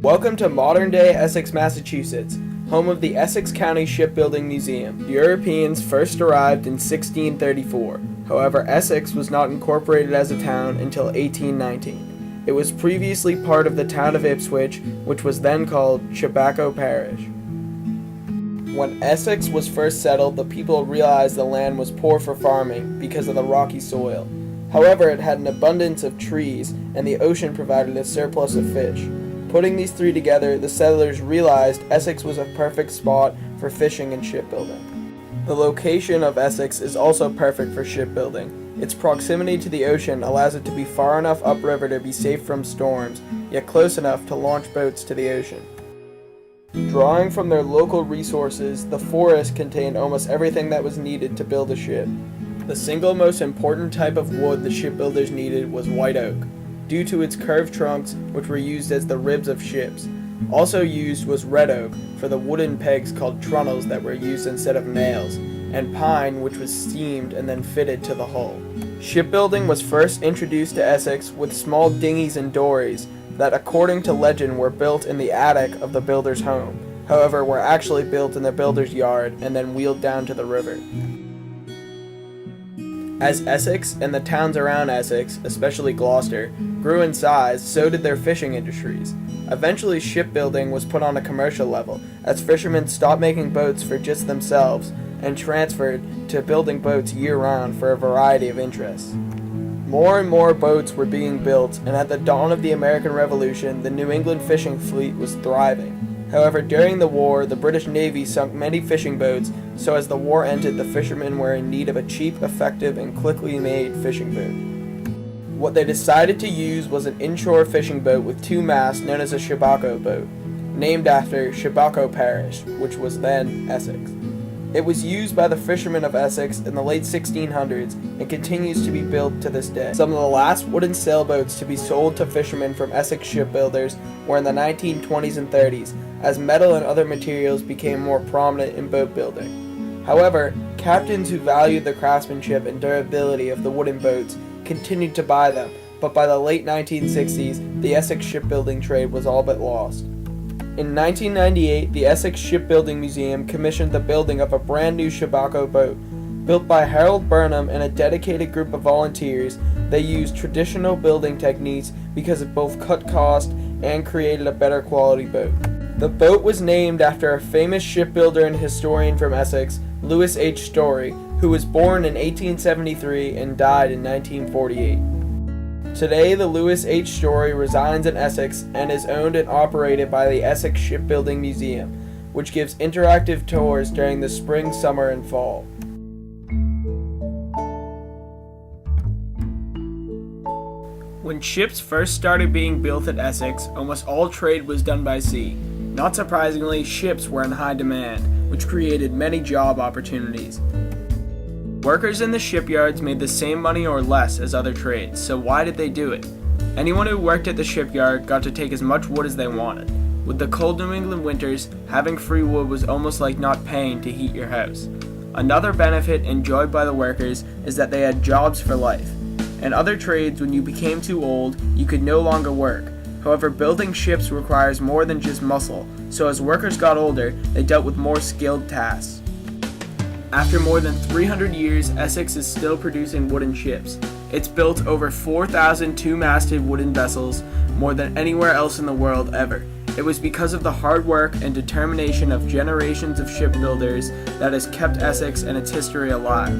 Welcome to modern-day Essex, Massachusetts, home of the Essex County Shipbuilding Museum. The Europeans first arrived in 1634. However, Essex was not incorporated as a town until 1819. It was previously part of the town of Ipswich, which was then called Shipbuilding Parish. When Essex was first settled, the people realized the land was poor for farming because of the rocky soil. However, it had an abundance of trees, and the ocean provided a surplus of fish. Putting these three together, the settlers realized Essex was a perfect spot for fishing and shipbuilding. The location of Essex is also perfect for shipbuilding. Its proximity to the ocean allows it to be far enough upriver to be safe from storms, yet close enough to launch boats to the ocean. Drawing from their local resources, the forest contained almost everything that was needed to build a ship. The single most important type of wood the shipbuilders needed was white oak, due to its curved trunks, which were used as the ribs of ships. Also used was red oak for the wooden pegs called trunnels that were used instead of nails, and pine, which was steamed and then fitted to the hull. Shipbuilding was first introduced to Essex with small dinghies and dories that, according to legend, were built in the attic of the builder's home. However, were actually built in the builder's yard and then wheeled down to the river. As Essex and the towns around Essex, especially Gloucester, grew in size, so did their fishing industries. Eventually, shipbuilding was put on a commercial level, as fishermen stopped making boats for just themselves and transferred to building boats year-round for a variety of interests. More and more boats were being built, and at the dawn of the American Revolution, the New England fishing fleet was thriving. However, during the war, the British Navy sunk many fishing boats, so as the war ended, the fishermen were in need of a cheap, effective, and quickly made fishing boat. What they decided to use was an inshore fishing boat with two masts known as a shibako boat, named after Shipbuilding Parish, which was then Essex. It was used by the fishermen of Essex in the late 1600s and continues to be built to this day. Some of the last wooden sailboats to be sold to fishermen from Essex shipbuilders were in the 1920s and 30s, as metal and other materials became more prominent in boat building. However, captains who valued the craftsmanship and durability of the wooden boats continued to buy them, but by the late 1960s, the Essex shipbuilding trade was all but lost. In 1998, the Essex Shipbuilding Museum commissioned the building of a brand new shibako boat. Built by Harold Burnham and a dedicated group of volunteers, they used traditional building techniques because it both cut cost and created a better quality boat. The boat was named after a famous shipbuilder and historian from Essex, Lewis H. Story, who was born in 1873 and died in 1948. Today, the Lewis H. Story resides in Essex and is owned and operated by the Essex Shipbuilding Museum, which gives interactive tours during the spring, summer, and fall. When ships first started being built at Essex, almost all trade was done by sea. Not surprisingly, ships were in high demand, which created many job opportunities. Workers in the shipyards made the same money or less as other trades, so why did they do it? Anyone who worked at the shipyard got to take as much wood as they wanted. With the cold New England winters, having free wood was almost like not paying to heat your house. Another benefit enjoyed by the workers is that they had jobs for life. In other trades, when you became too old, you could no longer work. However, building ships requires more than just muscle, so as workers got older, they dealt with more skilled tasks. After more than 300 years, Essex is still producing wooden ships. It's built over 4,000 two-masted wooden vessels, more than anywhere else in the world ever. It was because of the hard work and determination of generations of shipbuilders that has kept Essex and its history alive.